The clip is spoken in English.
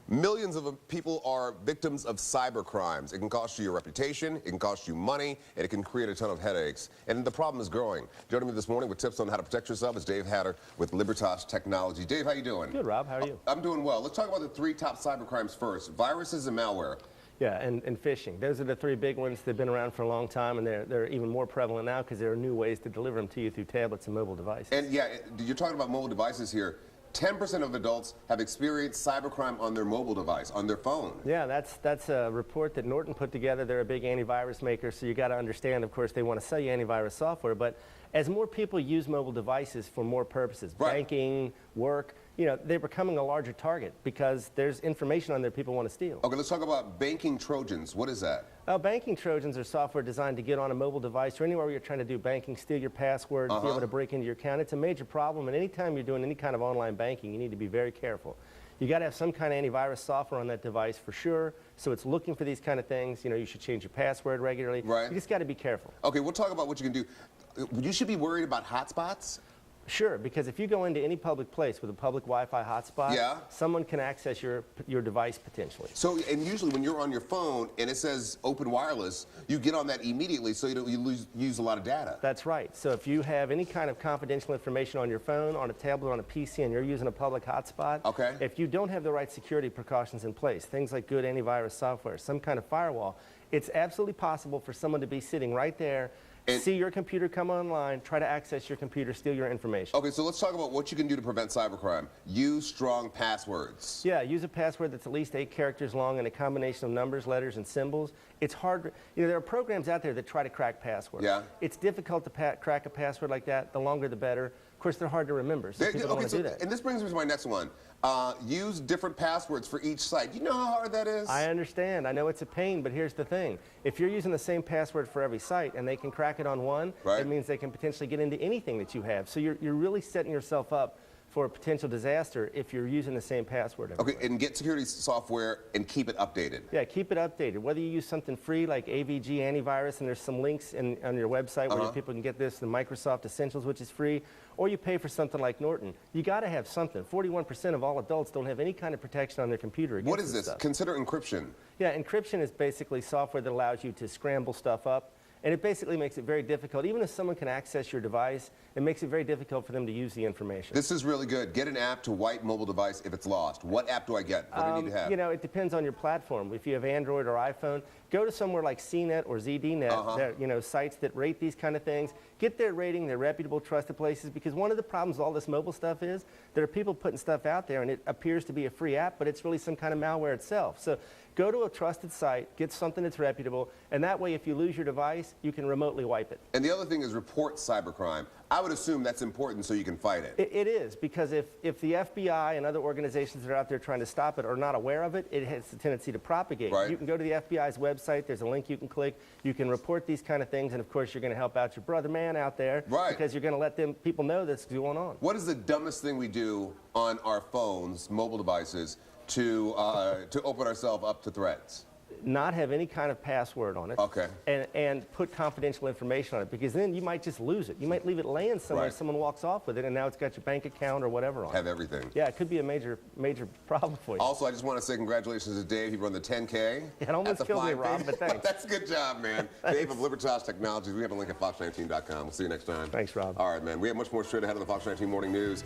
Millions of people are victims of cyber crimes. It can cost you your reputation, it can cost you money, and it can create a ton of headaches. And the problem is growing. Joining me this morning with tips on how to protect yourself is Dave Hatter with WXIX Technology. Dave, how you doing? Good, Rob. How are you? I'm doing well. Let's talk about the 3 top cyber crimes first. Viruses and malware. Yeah, and phishing. Those are the 3 big ones. They've been around for a long time, and they're even more prevalent now because there are new ways to deliver them to you through tablets and mobile devices. And yeah, you're talking about mobile devices here. 10% of adults have experienced cybercrime on their mobile device, on their phone. Yeah, that's a report that Norton put together. They're a big antivirus maker, so you got to understand, of course, they want to sell you antivirus software, but as more people use mobile devices for more purposes, banking, work, you know, they're becoming a larger target because there's information on there people want to steal. Okay, let's talk about banking Trojans. What is that? Banking Trojans are software designed to get on a mobile device or anywhere where you're trying to do banking, steal your password, be able to break into your account. It's a major problem, and anytime you're doing any kind of online banking, you need to be very careful. You got to have some kind of antivirus software on that device for sure, so it's looking for these kind of things. You know, you should change your password regularly. Right. You just got to be careful. Okay, we'll talk about what you can do. You should be worried about hotspots. Sure, because if you go into any public place with a public Wi-Fi hotspot, someone can access your device potentially. So, and usually when you're on your phone and it says open wireless, you get on that immediately so you don't use a lot of data. That's right. So if you have any kind of confidential information on your phone, on a tablet, on a PC, and you're using a public hotspot, if you don't have the right security precautions in place, things like good antivirus software, some kind of firewall, it's absolutely possible for someone to be sitting right there, see your computer come online, try to access your computer, steal your information. Okay, so let's talk about what you can do to prevent cybercrime. Use strong passwords. Yeah, use a password that's at least 8 characters long and a combination of numbers, letters, and symbols. It's hard, you know, there are programs out there that try to crack passwords. It's difficult to crack a password like that. The longer the better. Of course, they're hard to remember, so people don't want to do that. And this brings me to my next one. Use different passwords for each site. You know how hard that is? I understand. I know it's a pain, but here's the thing. If you're using the same password for every site and they can crack it on one, it means they can potentially get into anything that you have. So you're really setting yourself up for a potential disaster if you're using the same password everywhere. Okay, and get security software and keep it updated. Yeah, keep it updated. Whether you use something free like AVG antivirus, and there's some links on your website where people can get this, the Microsoft Essentials, which is free, or you pay for something like Norton. You got to have something. 41% of all adults don't have any kind of protection on their computer against What is this? Stuff. Consider encryption. Yeah, encryption is basically software that allows you to scramble stuff up. And it basically makes it very difficult. Even if someone can access your device, it makes it very difficult for them to use the information. This is really good. Get an app to wipe mobile device if it's lost. What app do I get? What do I need to have? You know, it depends on your platform. If you have Android or iPhone, go to somewhere like CNET or ZDNet, they're, you know, sites that rate these kind of things. Get their rating, they're reputable, trusted places, because one of the problems with all this mobile stuff is there are people putting stuff out there and it appears to be a free app, but it's really some kind of malware itself. So go to a trusted site, get something that's reputable, and that way if you lose your device, you can remotely wipe it. And the other thing is report cybercrime. I would assume that's important so you can fight it. It is, because if the FBI and other organizations that are out there trying to stop it are not aware of it, it has a tendency to propagate. You can go to the FBI's website, there's a link you can click, you can report these kind of things, and of course you're going to help out your brother man out there because you're going to let people know this is going on. What is the dumbest thing we do on our phones, mobile devices, to open ourselves up to threats? Not have any kind of password on it, and put confidential information on it, because then you might just lose it. You might leave it laying somewhere, someone walks off with it, and now it's got your bank account or whatever on it. Have everything. Yeah, it could be a major problem for you. Also, I just want to say congratulations to Dave. He run the 10K. It almost killed me, Rob, but thanks. That's a good job, man. Dave of WXIX Technologies. We have a link at fox19.com. We'll see you next time. Thanks, Rob. All right, man. We have much more straight ahead of the Fox 19 Morning News.